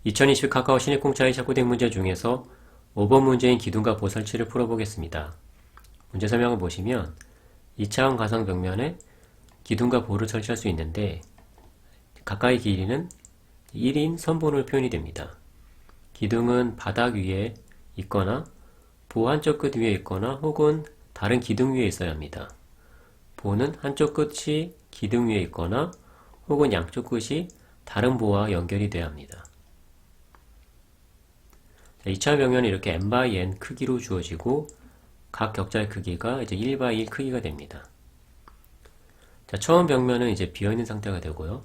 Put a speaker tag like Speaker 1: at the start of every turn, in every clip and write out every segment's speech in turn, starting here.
Speaker 1: 2020 카카오 신입 공짜 2차 코딩 문제 중에서 5번 문제인 기둥과 보 설치를 풀어보겠습니다. 문제 설명을 보시면 2차원 가상 벽면에 기둥과 보를 설치할 수 있는데 각각의 길이는 1인 선분으로 표현이 됩니다. 기둥은 바닥 위에 있거나 보 한쪽 끝 위에 있거나 혹은 다른 기둥 위에 있어야 합니다. 보는 한쪽 끝이 기둥 위에 있거나 혹은 양쪽 끝이 다른 보와 연결이 돼야 합니다. 2차 벽면은 이렇게 n/n 크기로 주어지고 각 격자의 크기가 이제 1/1 크기가 됩니다. 자, 처음 벽면은 이제 비어있는 상태가 되고요.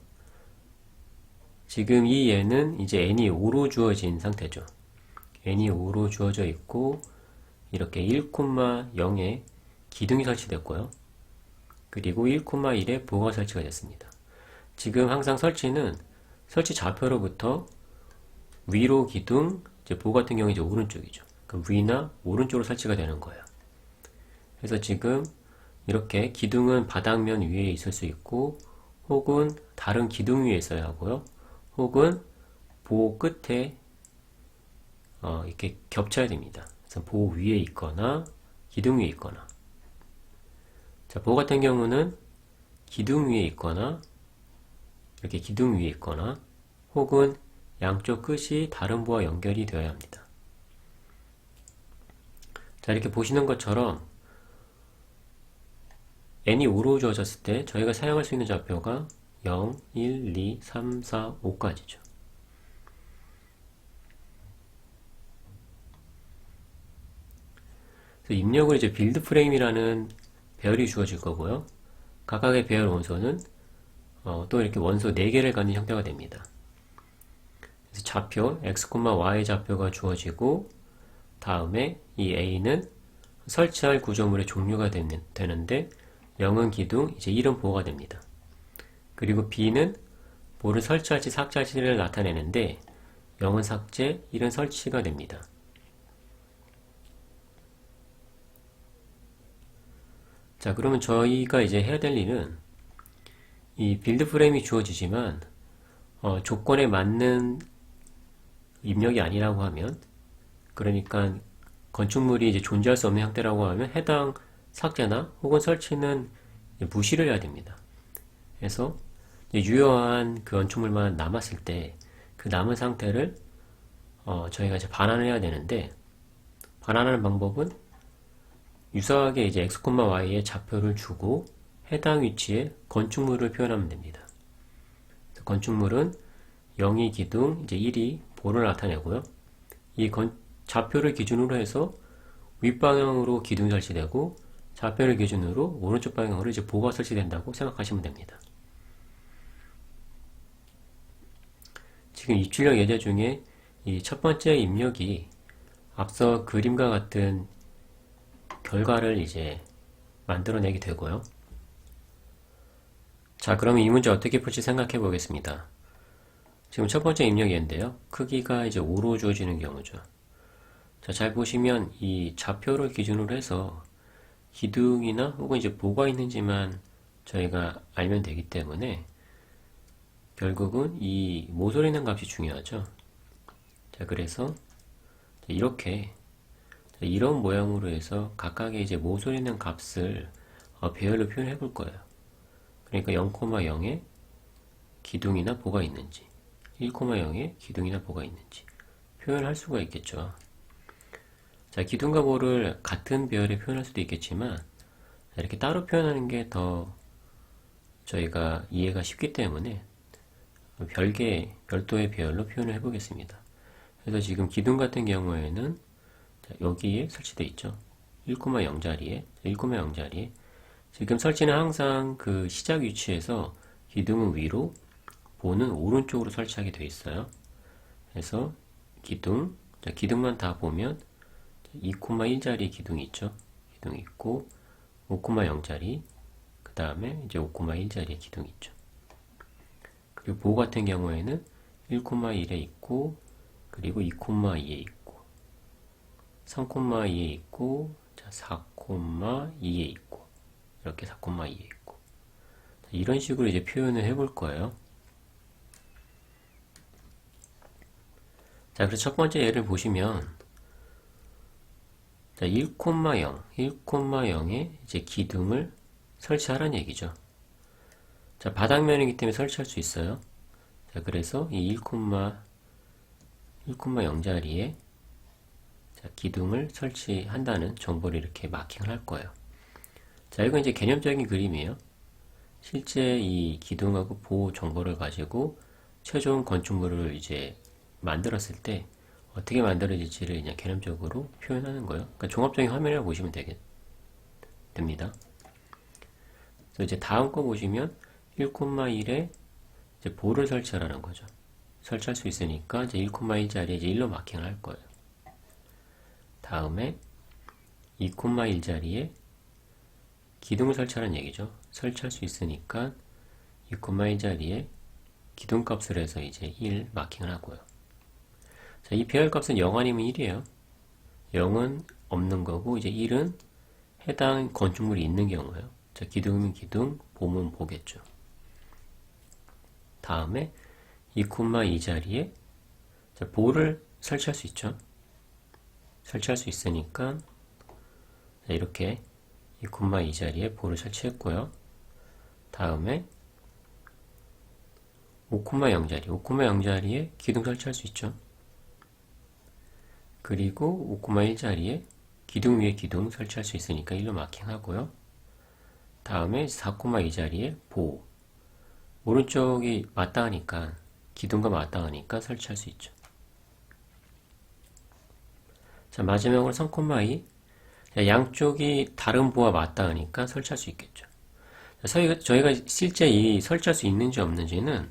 Speaker 1: 지금 이 얘는 이제 n이 5로 주어진 상태죠. n이 5로 주어져 있고 이렇게 1,0에 기둥이 설치됐고요. 그리고 1,1에 보가 설치가 됐습니다. 지금 항상 설치는 설치 좌표로부터 위로 기둥, 이제 보 같은 경우 이제 오른쪽이죠. 그럼 위나 오른쪽으로 설치가 되는 거예요. 그래서 지금 이렇게 기둥은 바닥면 위에 있을 수 있고 혹은 다른 기둥 위에 있어야 하고요. 혹은 보 끝에 이렇게 겹쳐야 됩니다. 그래서 보 위에 있거나 기둥 위에 있거나. 자, 보 같은 경우는 기둥 위에 있거나 이렇게 기둥 위에 있거나 혹은 양쪽 끝이 다른 보와 연결이 되어야 합니다. 자, 이렇게 보시는 것처럼 n이 5로 주어졌을 때 저희가 사용할 수 있는 좌표가 0, 1, 2, 3, 4, 5까지죠. 그래서 입력을 이제 빌드 프레임이라는 배열이 주어질 거고요. 각각의 배열 원소는 또 이렇게 원소 4개를 갖는 형태가 됩니다. 그래서 좌표 x, y 좌표가 주어지고 다음에 이 a는 설치할 구조물의 종류가 되는데 0은 기둥, 이제 1은 보호가 됩니다. 그리고 b는 보를 설치할지 삭제할지를 나타내는데 0은 삭제, 1은 설치가 됩니다. 자, 그러면 저희가 이제 해야 될 일은 이 빌드 프레임이 주어지지만 조건에 맞는 입력이 아니라고 하면, 그러니까 건축물이 이제 존재할 수 없는 형태라고 하면 해당 삭제나 혹은 설치는 무시를 해야 됩니다. 그래서 유효한 그 건축물만 남았을 때 그 남은 상태를 저희가 이제 반환을 해야 되는데, 반환하는 방법은 유사하게 이제 x, y의 좌표를 주고 해당 위치에 건축물을 표현하면 됩니다. 건축물은 0이 기둥, 이제 1이 보를 나타내고요. 이 좌표를 기준으로 해서 윗방향으로 기둥이 설치되고 좌표를 기준으로 오른쪽 방향으로 이제 보가 설치된다고 생각하시면 됩니다. 지금 입출력 예제 중에 이 첫 번째 입력이 앞서 그림과 같은 결과를 이제 만들어내게 되고요. 자, 그러면 이 문제 어떻게 풀지 생각해 보겠습니다. 지금 첫 번째 입력인데요. 크기가 이제 5로 주어지는 경우죠. 자, 잘 보시면 이 좌표를 기준으로 해서 기둥이나 혹은 이제 보가 있는지만 저희가 알면 되기 때문에 결국은 이 모서리는 값이 중요하죠. 자, 그래서 이렇게 이런 모양으로 해서 각각의 이제 모서리는 값을 배열로 표현해 볼 거예요. 그러니까 0,0에 기둥이나 보가 있는지, 1,0에 기둥이나 보가 있는지 표현할 수가 있겠죠. 자, 기둥과 보를 같은 배열에 표현할 수도 있겠지만 이렇게 따로 표현하는 게 더 저희가 이해가 쉽기 때문에 별도의 배열로 표현을 해보겠습니다. 그래서 지금 기둥 같은 경우에는 여기에 설치되어 있죠. 1,0자리에 지금 설치는 항상 그 시작 위치에서 기둥은 위로, 보는 오른쪽으로 설치하게 되어 있어요. 그래서 기둥만 다 보면 2,1자리 기둥이 있죠. 기둥이 있고 5,0자리, 그 다음에 이제 5,1자리의 기둥이 있죠. 그리고 보 같은 경우에는 1,1에 있고, 그리고 2,2에 있고, 3,2에 있고, 자, 4,2에 있고, 이렇게 4,2에 있고. 이런 식으로 이제 표현을 해볼 거예요. 자, 그래서 첫 번째 예를 보시면, 자, 1,0, 1,0에 이제 기둥을 설치하라는 얘기죠. 자, 바닥면이기 때문에 설치할 수 있어요. 자, 그래서 이 1,0 자리에 자, 기둥을 설치한다는 정보를 이렇게 마킹을 할 거예요. 자, 이건 이제 개념적인 그림이에요. 실제 이 기둥하고 보호 정보를 가지고 최종 건축물을 이제 만들었을 때 어떻게 만들어질지를 그냥 개념적으로 표현하는 거예요. 그러니까 종합적인 화면이라고 보시면 됩니다. 그래서 이제 다음 거 보시면 1,1에 이제 보를 설치하라는 거죠. 설치할 수 있으니까 이제 1,1 자리에 이제 1로 마킹을 할 거예요. 다음에 2,1 자리에 기둥을 설치하라는 얘기죠. 설치할 수 있으니까 2,1 자리에 기둥값을 해서 이제 1 마킹을 하고요. 자, 이 배열값은 0 아니면 1이에요. 0은 없는 거고 이제 1은 해당 건축물이 있는 경우예요. 자, 기둥이면 기둥, 보면 보겠죠. 다음에 2,2 자리에 자, 보를 설치할 수 있죠. 설치할 수 있으니까 자, 이렇게 2,2 자리에 보를 설치했고요. 다음에 5,0 자리, 5,0 자리에 기둥 설치할 수 있죠. 그리고 5,1 자리에 기둥 위에 기둥 설치할 수 있으니까 1로 마킹하고요. 다음에 4,2 자리에 보, 오른쪽이 마땅하니까 기둥과 마땅하니까 설치할 수 있죠. 자, 마지막으로 3,2 양쪽이 다른 보와 마땅하니까 설치할 수 있겠죠. 저희가 실제 이 설치할 수 있는지 없는지는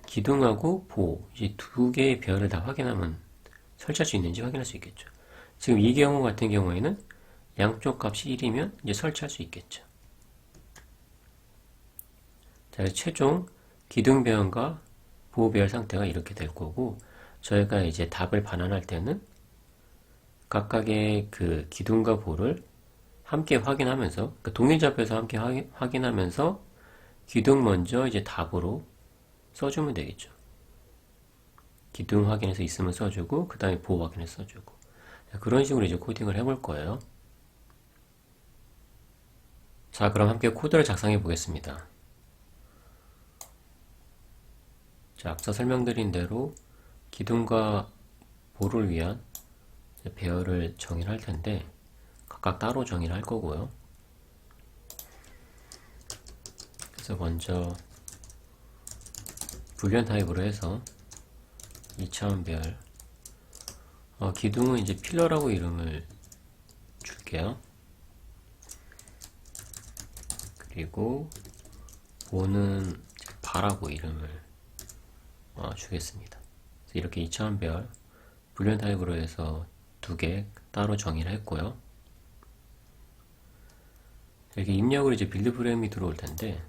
Speaker 1: 기둥하고 보, 이 두 개의 배열을 다 확인하면 설치할 수 있는지 확인할 수 있겠죠. 지금 이 경우 같은 경우에는 양쪽 값이 1이면 이제 설치할 수 있겠죠. 자, 최종 기둥 배열과 보호 배열 상태가 이렇게 될 거고, 저희가 이제 답을 반환할 때는 각각의 그 기둥과 보를 함께 확인하면서, 그 동일좌표에서 함께 확인하면서 기둥 먼저 이제 답으로 써주면 되겠죠. 기둥 확인해서 있으면 써주고, 그 다음에 보호 확인해서 써주고. 그런 식으로 이제 코딩을 해볼 거예요. 자, 그럼 함께 코드를 작성해 보겠습니다. 자, 앞서 설명드린 대로 기둥과 보를 위한 배열을 정의를 할 텐데, 각각 따로 정의를 할 거고요. 그래서 먼저 불리언 타입으로 해서 2차원 배열, 기둥은 이제 필러라고 이름을 줄게요. 그리고 보는 바라고 이름을 주겠습니다. 이렇게 2차원 배열 불리언 타입으로 해서 두 개 따로 정의를 했고요. 이렇게 입력으로 이제 빌드 프레임이 들어올 텐데,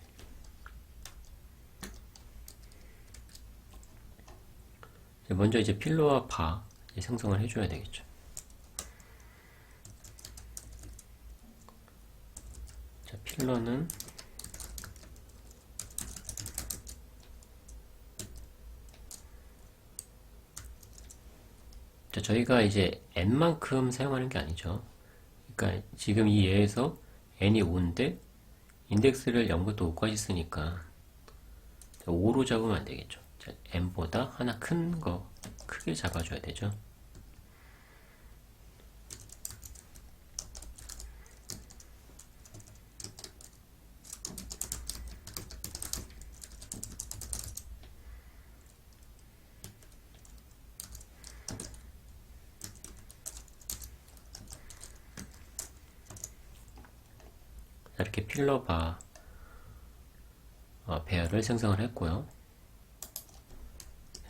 Speaker 1: 먼저 이제 필러와 바 생성을 해줘야 되겠죠. 자, 필러는 자, 저희가 이제 n만큼 사용하는 게 아니죠. 그러니까 지금 이 예에서 n이 5인데 인덱스를 0부터 5까지 쓰니까 5로 잡으면 안 되겠죠. 자, n보다 하나 큰 거 크게 잡아줘야 되죠. 자, 이렇게 필러 바 배열을 생성을 했고요.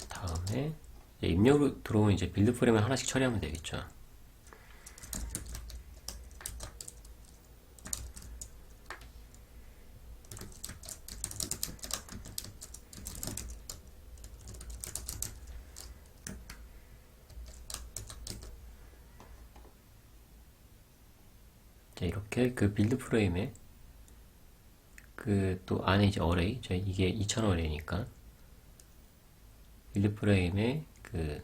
Speaker 1: 다음에 입력으로 들어온 이제 빌드 프레임을 하나씩 처리하면 되겠죠. 자, 이렇게 그 빌드 프레임에 그 또 안에 이제 어레이, 이게 2000 어레이니까 빌드 프레임에 그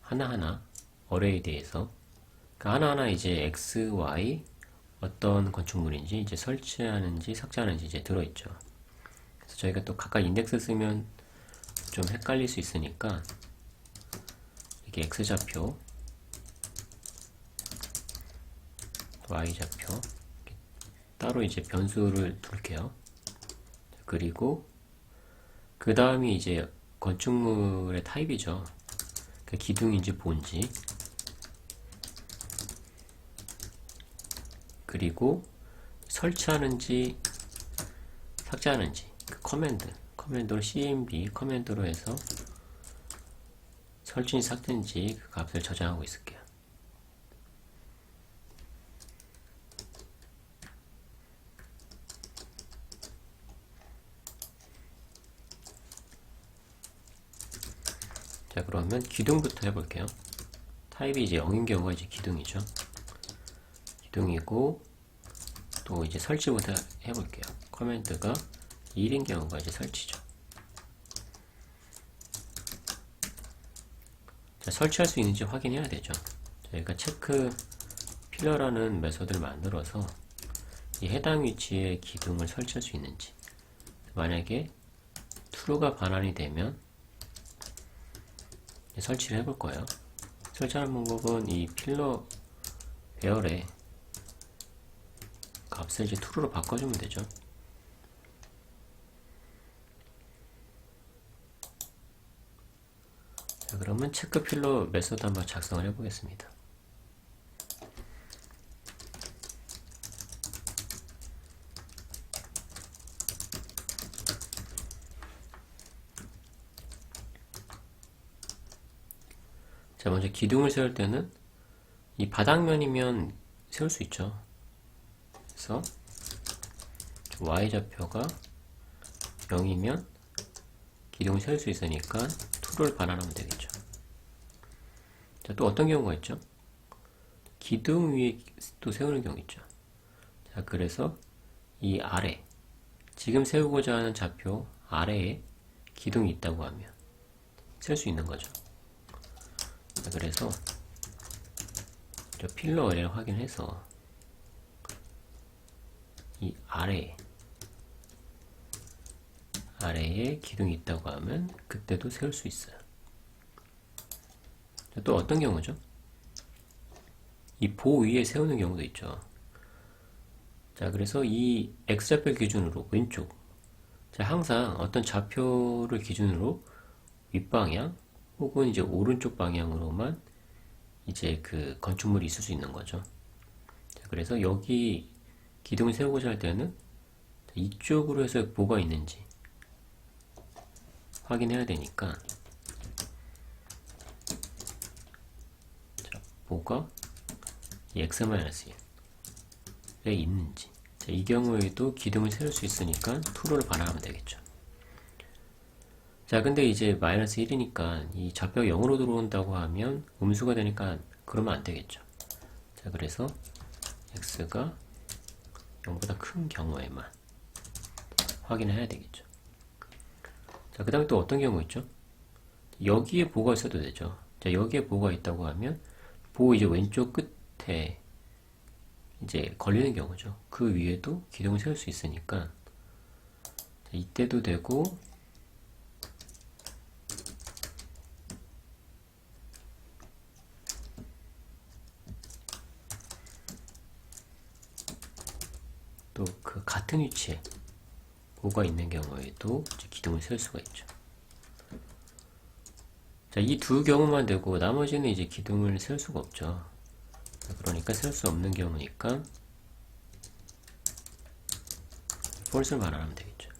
Speaker 1: 하나하나 어레이에 대해서 하나하나 이제 x, y 어떤 건축물인지 이제 설치하는지 삭제하는지 이제 들어있죠. 그래서 저희가 또 각각 인덱스 쓰면 좀 헷갈릴 수 있으니까 이렇게 x좌표, y좌표 따로 이제 변수를 둘게요. 그리고 그 다음이 이제 건축물의 타입이죠. 그 기둥인지 본지, 그리고 설치하는지 삭제하는지 그 커맨드로 cmd 커맨드로 해서 설치인지 삭제인지 그 값을 저장하고 있을게요. 자, 그러면 기둥부터 해볼게요. 타입이 이제 0인 경우가 이제 기둥이죠. 기둥이고, 또 이제 설치부터 해볼게요. 커맨드가 1인 경우가 이제 설치죠. 자, 설치할 수 있는지 확인해야 되죠. 저희가 체크 필러라는 메소드를 만들어서 이 해당 위치에 기둥을 설치할 수 있는지, 만약에 true가 반환이 되면 설치를 해볼 거예요. 설치하는 방법은 이 필러 배열에 값을 이제 true로 바꿔주면 되죠. 자, 그러면 체크 필러 메소드 한번 작성을 해보겠습니다. 자, 먼저 기둥을 세울 때는 이 바닥면이면 세울 수 있죠. 그래서 y좌표가 0이면 기둥을 세울 수 있으니까 true를 반환하면 되겠죠. 자, 또 어떤 경우가 있죠? 기둥 위에 또 세우는 경우 있죠. 자, 그래서 이 아래, 지금 세우고자 하는 좌표 아래에 기둥이 있다고 하면 세울 수 있는 거죠. 자, 그래서 저 필러 어레를 확인해서 이 아래에 기둥이 있다고 하면 그때도 세울 수 있어요. 자, 또 어떤 경우죠? 이 보 위에 세우는 경우도 있죠. 자, 그래서 이 x좌표 기준으로 왼쪽, 자, 항상 어떤 좌표를 기준으로 윗방향 혹은 이제 오른쪽 방향으로만 이제 그 건축물이 있을 수 있는 거죠. 자, 그래서 여기 기둥을 세우고자 할 때는 이쪽으로 해서 보가 있는지 확인해야 되니까, 자, 보가 이 x-1에 있는지, 자, 이 경우에도 기둥을 세울 수 있으니까 true를 반환하면 되겠죠. 자, 근데 이제 마이너스 1이니까 이 좌표가 0으로 들어온다고 하면 음수가 되니까 그러면 안 되겠죠. 자, 그래서 x가 0보다 큰 경우에만 확인해야 되겠죠. 자, 그 다음에 또 어떤 경우 있죠? 여기에 보가 있어도 되죠. 자, 여기에 보가 있다고 하면 보 이제 왼쪽 끝에 이제 걸리는 경우죠. 그 위에도 기둥을 세울 수 있으니까, 자, 이때도 되고, 또 그 같은 위치에 보가 있는 경우에도 이제 기둥을 세울 수가 있죠. 자, 이 두 경우만 되고 나머지는 이제 기둥을 세울 수가 없죠. 자, 그러니까 세울 수 없는 경우니까 false를 반환하면 되겠죠.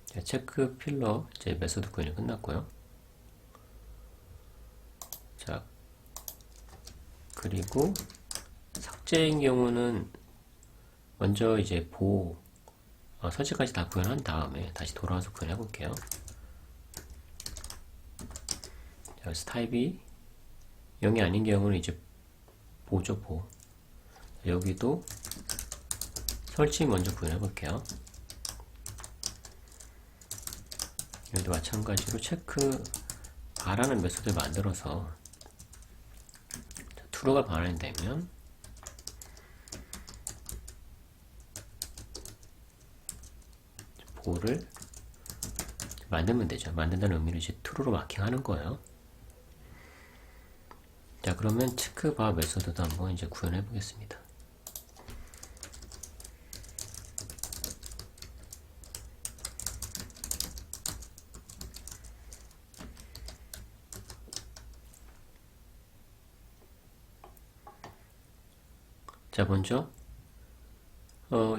Speaker 1: 자, 체크 필러 이제 메소드 구현이 끝났고요. 자, 그리고 삭제인 경우는 먼저 이제 설치까지 다 구현한 다음에 다시 돌아와서 구현해 볼게요. 여기서 타입이 0이 아닌 경우는 이제 보죠, 보. 여기도 설치 먼저 구현해 볼게요. 여기도 마찬가지로 체크 바라는 메소드를 만들어서 true가 반환되면 보를 만들면 되죠. 만든다는 의미로 이제 true로 마킹하는 거예요. 자, 그러면 체크 바 메소드도 한번 이제 구현해 보겠습니다. 자, 먼저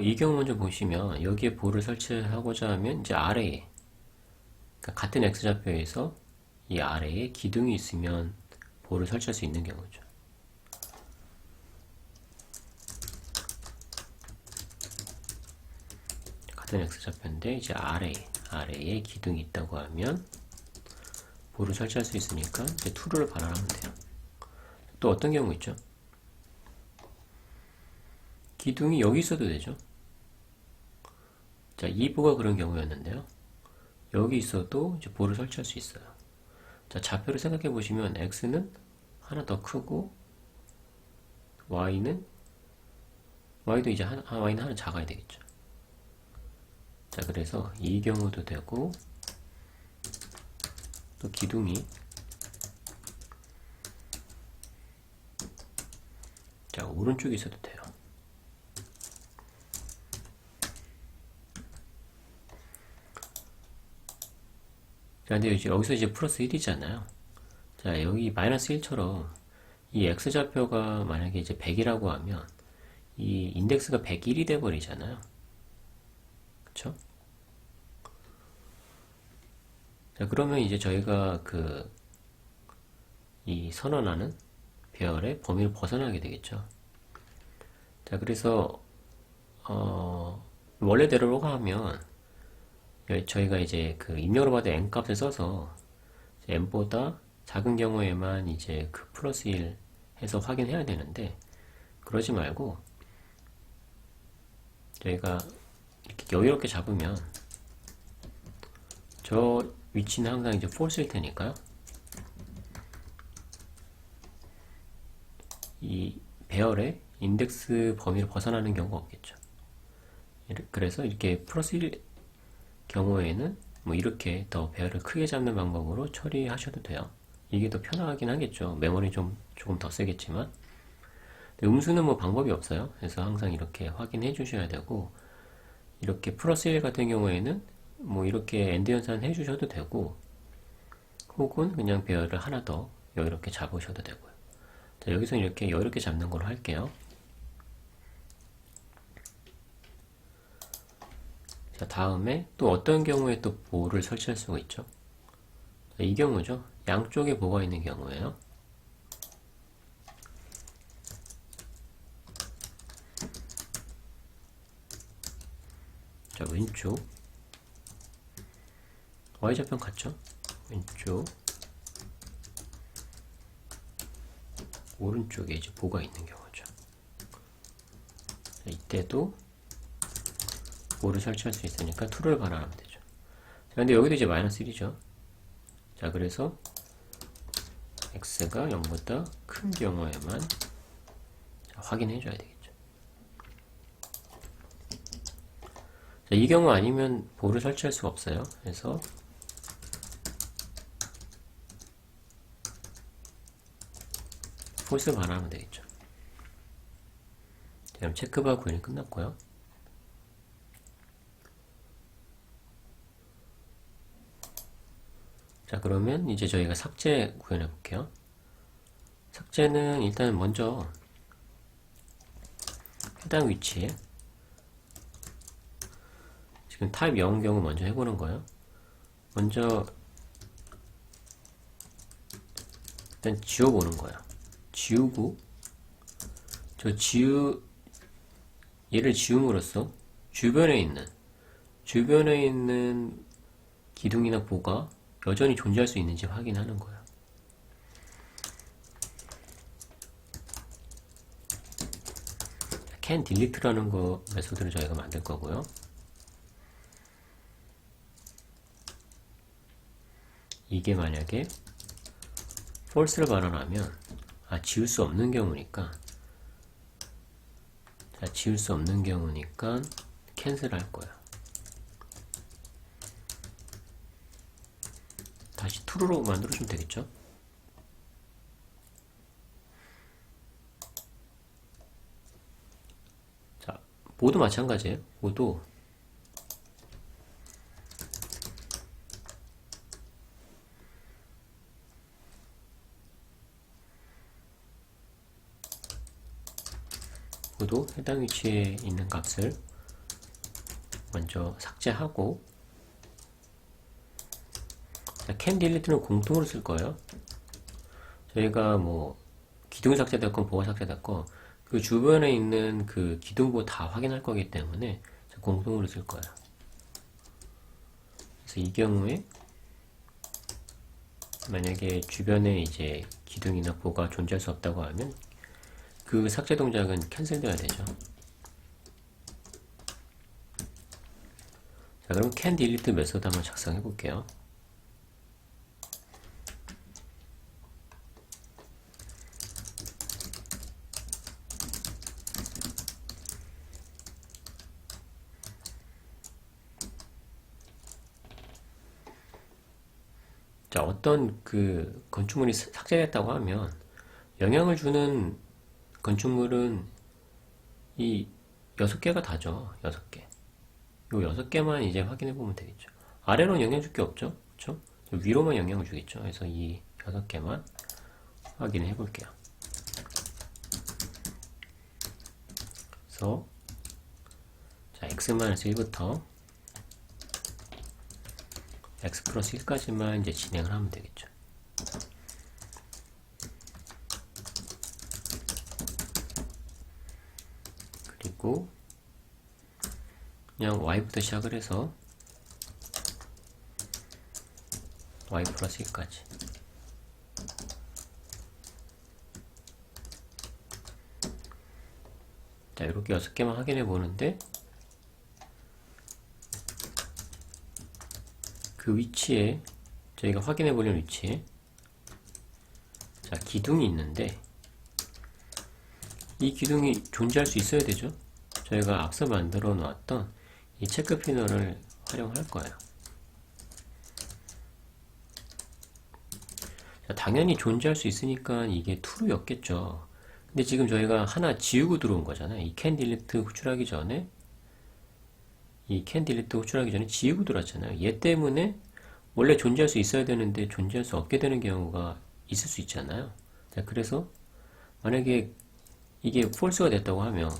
Speaker 1: 이 경우 먼저 보시면 여기에 볼을 설치하고자 하면 이제 아래에, 그러니까 같은 x좌표에서 이 아래에 기둥이 있으면 볼을 설치할 수 있는 경우죠. 같은 x좌표인데 이제 아래에 기둥이 있다고 하면 볼을 설치할 수 있으니까 이제 true를 반환하면 돼요. 또 어떤 경우 있죠? 기둥이 여기 있어도 되죠. 자, 2부가 그런 경우였는데요. 여기 있어도 이제 볼을 설치할 수 있어요. 자, 좌표를 생각해 보시면 x는 하나 더 크고 y도 이제 y는 하나 작아야 되겠죠. 자, 그래서 이 경우도 되고 또 기둥이 자, 오른쪽에 있어도 돼요. 자, 근데 여기서 이제 플러스 1이잖아요. 자, 여기 마이너스 1처럼 이 x좌표가 만약에 이제 100이라고 하면 이 인덱스가 101이 돼버리잖아요. 그쵸? 자, 그러면 이제 저희가 이 선언하는 배열의 범위를 벗어나게 되겠죠. 자, 그래서 원래대로 하면 저희가 이제 입력으로 받은 n 값을 써서 n보다 작은 경우에만 이제 플러스 1 해서 확인해야 되는데, 그러지 말고 저희가 이렇게 여유롭게 잡으면 저 위치는 항상 이제 false일 테니까요. 이 배열의 인덱스 범위를 벗어나는 경우가 없겠죠. 그래서 이렇게 플러스 1 경우에는 뭐 이렇게 더 배열을 크게 잡는 방법으로 처리하셔도 돼요. 이게 더 편하긴 하겠죠. 메모리 조금 더 세겠지만. 음수는 뭐 방법이 없어요. 그래서 항상 이렇게 확인해 주셔야 되고, 이렇게 플러스 1 같은 경우에는 뭐 이렇게 엔드 연산 해 주셔도 되고, 혹은 그냥 배열을 하나 더 여유롭게 잡으셔도 되고요. 자, 여기서 이렇게 여유롭게 잡는 걸로 할게요. 자, 다음에 또 어떤 경우에 또 볼을 설치할 수가 있죠? 자, 이 경우죠. 양쪽에 보가 있는 경우에요. 자, 왼쪽 y좌편 같죠? 왼쪽 오른쪽에 이제 보가 있는 경우죠. 자, 이때도 볼을 설치할 수 있으니까 true를 반환하면 되죠. 자, 근데 여기도 이제 마이너스 1이죠. 자, 그래서 x가 0보다 큰 경우에만 확인해 줘야 되겠죠. 자, 이 경우 아니면 볼을 설치할 수가 없어요. 그래서 false를 반환하면 되겠죠. 자, 그럼 체크바 구현이 끝났고요. 자, 그러면 이제 저희가 삭제 구현해 볼게요. 삭제는 일단 먼저 해당 위치에 지금 타입 0 경우 먼저 해보는 거예요. 먼저 일단 지워보는 거예요. 지우고 얘를 지움으로써 주변에 있는 기둥이나 보가 여전히 존재할 수 있는지 확인하는 거예요. can delete라는 메소드를 저희가 만들 거고요. 이게 만약에 false를 발언하면 지울 수 없는 경우니까 지울 수 없는 경우니까 캔슬 할 거야. 다시 true로 만들어주면 되겠죠? 자, 모두 마찬가지예요. 모두 해당 위치에 있는 값을 먼저 삭제하고, can delete는 공통으로 쓸 거예요. 저희가 뭐 기둥이 삭제됐건 보호가 삭제됐건 그 주변에 있는 그 기둥보 다 확인할 거기 때문에 공통으로 쓸 거예요. 그래서 이 경우에 만약에 주변에 이제 기둥이나 보가 존재할 수 없다고 하면 그 삭제 동작은 캔슬돼야 되죠. 자, 그럼 can delete 메소드 한번 작성해 볼게요. 자, 어떤 그 건축물이 삭제됐다고 하면 영향을 주는 건축물은 이 6개가 다죠. 6개. 요 6개만 이제 확인해 보면 되겠죠. 아래로는 영향 줄 게 없죠. 그렇죠? 위로만 영향을 주겠죠. 그래서 이 6개만 확인해 볼게요. 그래서 자, x-1부터 x 플러스 1까지만 이제 진행을 하면 되겠죠. 그리고 그냥 y부터 시작을 해서 y 플러스 1까지. 자, 이렇게 6개만 확인해 보는데 그 위치에 저희가 확인해 보려는 위치에 자, 기둥이 있는데 이 기둥이 존재할 수 있어야 되죠. 저희가 앞서 만들어 놓았던 이 체크 피너를 활용할 거예요. 자, 당연히 존재할 수 있으니까 이게 true였겠죠. 근데 지금 저희가 하나 지우고 들어온 거잖아요. 이 can delete 호출하기 전에 지우고 들어왔잖아요. 얘 때문에 원래 존재할 수 있어야 되는데 존재할 수 없게 되는 경우가 있을 수 있잖아요. 자, 그래서 만약에 이게 false가 됐다고 하면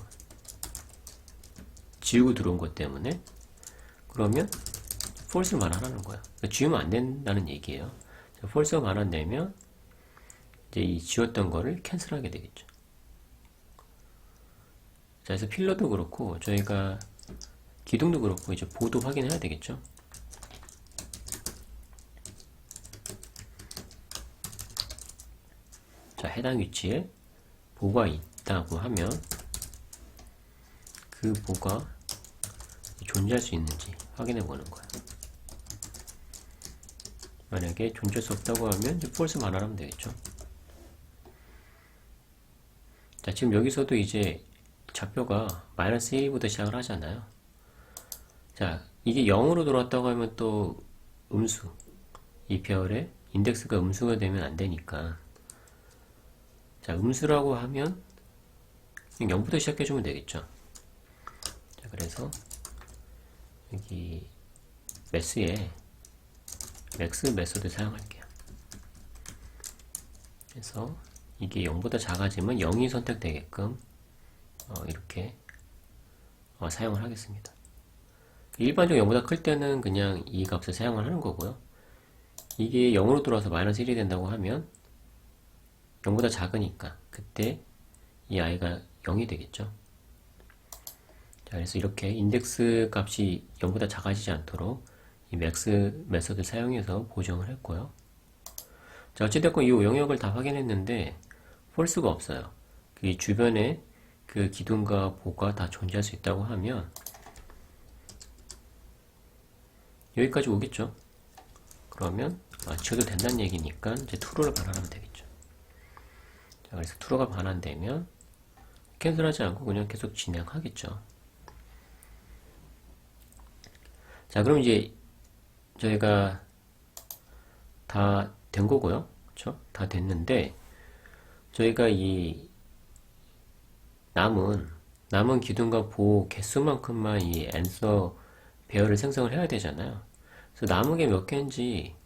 Speaker 1: 지우고 들어온 것 때문에 그러면 false를 말하라는 거야. 그러니까 지우면 안 된다는 얘기예요. 자, false가 말한다면 이제 이 지웠던 거를 캔슬하게 되겠죠. 자, 그래서 필러도 그렇고 저희가 기둥도 그렇고 이제 보도 확인해야 되겠죠. 자, 해당 위치에 보가 있다고 하면 그 보가 존재할 수 있는지 확인해 보는 거예요. 만약에 존재할 수 없다고 하면 false 말하면 되겠죠. 자, 지금 여기서도 이제 좌표가 -1부터 시작을 하잖아요. 자, 이게 0으로 돌아왔다고 하면 또 음수, 이 별의 인덱스가 음수가 되면 안 되니까 자, 음수라고 하면 0부터 시작해주면 되겠죠. 자, 그래서 여기 매스에 맥스 메소드 사용할게요. 그래서 이게 0보다 작아지면 0이 선택되게끔 이렇게 사용을 하겠습니다. 일반적으로 0보다 클 때는 그냥 이 값을 사용을 하는 거고요. 이게 0으로 들어와서 -1이 된다고 하면 0보다 작으니까 그때 이 i가 0이 되겠죠. 자, 그래서 이렇게 인덱스 값이 0보다 작아지지 않도록 이 맥스 메서드 사용해서 보정을 했고요. 자, 어찌됐건 이 영역을 다 확인했는데 false가 없어요. 그 주변에 그 기둥과 보가 다 존재할 수 있다고 하면 여기까지 오겠죠. 그러면 지워도 된다는 얘기니까 이제 true를 반환하면 되겠죠. 자, 그래서 true가 반환되면 캔슬하지 않고 그냥 계속 진행하겠죠. 자, 그럼 이제 저희가 다 된 거고요. 그쵸? 다 됐는데 저희가 이 남은 기둥과 보호 개수만큼만 이 answer 배열을 생성을 해야 되잖아요. 그래서 남은 게 몇 개인지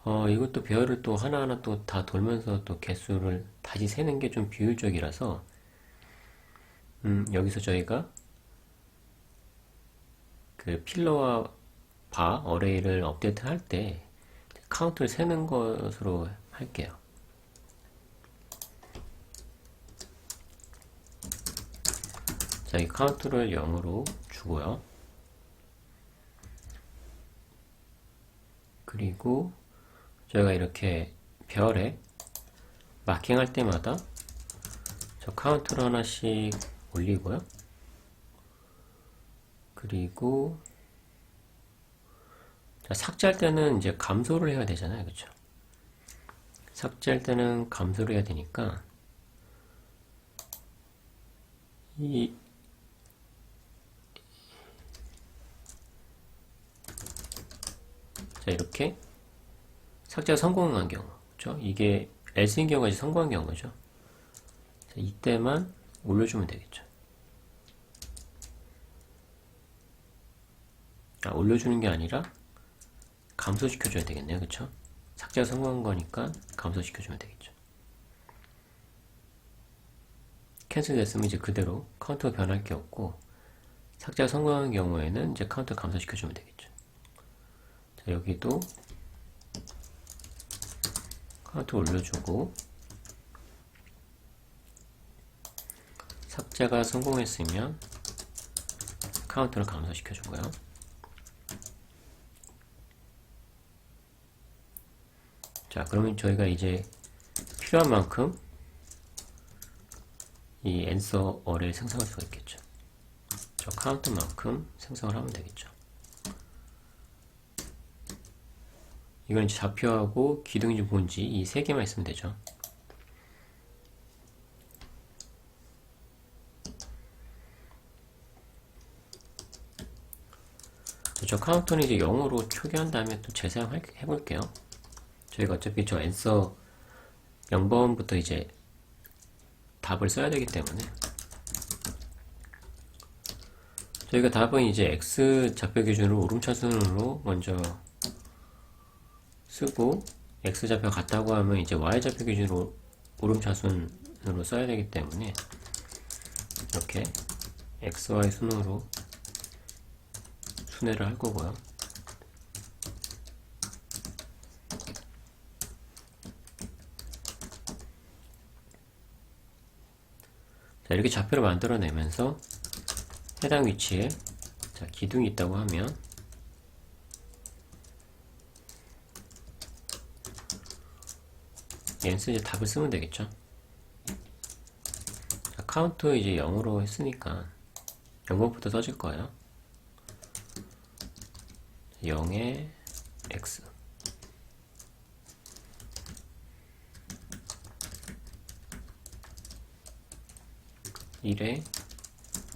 Speaker 1: 이것도 배열을 또 하나하나 또 다 돌면서 또 개수를 다시 세는 게 좀 비효율적이라서 여기서 저희가 그 필러와 바 어레이를 업데이트 할 때 카운트를 세는 것으로 할게요. 자, 이 카운트를 0으로 주고요. 그리고 저희가 이렇게 별에 마킹할 때마다 저 카운트를 하나씩 올리고요. 그리고 자, 삭제할 때는 이제 감소를 해야 되잖아요. 그쵸? 삭제할 때는 감소를 해야 되니까 이 자, 이렇게 삭제가 성공한 경우, 그쵸? 이게 else인 경우가 이제 성공한 경우죠. 자, 이때만 올려주면 되겠죠. 올려주는 게 아니라 감소시켜줘야 되겠네요. 그쵸? 삭제가 성공한 거니까 감소시켜주면 되겠죠. 캔슬 됐으면 이제 그대로 카운트가 변할 게 없고 삭제가 성공한 경우에는 이제 카운트 감소시켜주면 되겠죠. 자, 여기도 카운트 올려주고 삭제가 성공했으면 카운트를 감소시켜주고요. 자, 그러면 저희가 이제 필요한 만큼 이 answer 어레이를 생성할 수가 있겠죠. 저 카운트만큼 생성을 하면 되겠죠. 이건 이제 좌표하고 기둥인지 뭔지 이 세 개만 있으면 되죠. 저 카운터는 이제 0으로 초기한 다음에 또 재사용 해볼게요. 저희가 어차피 저 answer 0번부터 이제 답을 써야 되기 때문에 저희가 답은 이제 x 좌표 기준으로 오름차순으로 먼저 쓰고 x 좌표 같다고 하면 이제 y 좌표 기준으로 오름차순으로 써야 되기 때문에 이렇게 x, y 순으로 순회를 할 거고요. 자, 이렇게 좌표를 만들어내면서 해당 위치에 자, 기둥이 있다고 하면 얘는 이제 답을 쓰면 되겠죠. 자, 카운트 이제 0으로 했으니까 0번부터 써질 거예요. 0에 x 1에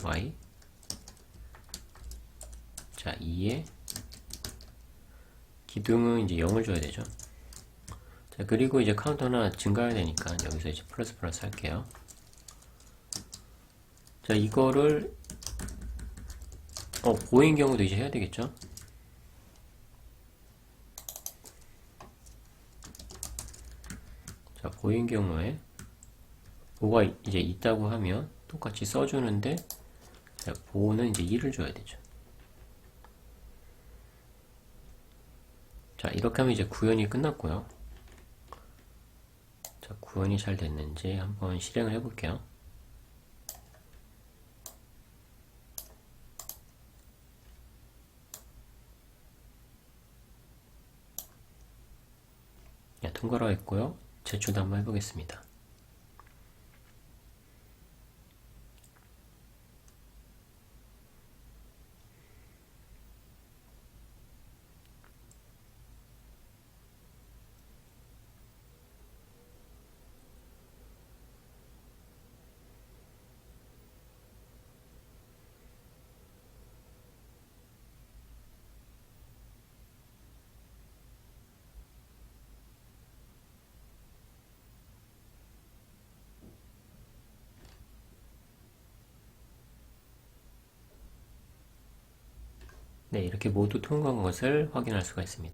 Speaker 1: y 자 2에 기둥은 이제 0을 줘야 되죠. 자, 그리고 이제 카운터나 증가해야 되니까 여기서 이제 플러스 플러스 할게요. 자, 이거를 보인 경우도 이제 해야 되겠죠. 자, 보인 경우에 뭐가 이제 있다고 하면 똑같이 써주는데 자, 보는 이제 1을 줘야 되죠. 자, 이렇게 하면 이제 구현이 끝났고요. 자, 구현이 잘 됐는지 한번 실행을 해볼게요. 네, 통과로 했고요. 제출도 한번 해보겠습니다. 네, 이렇게 모두 통과한 것을 확인할 수가 있습니다.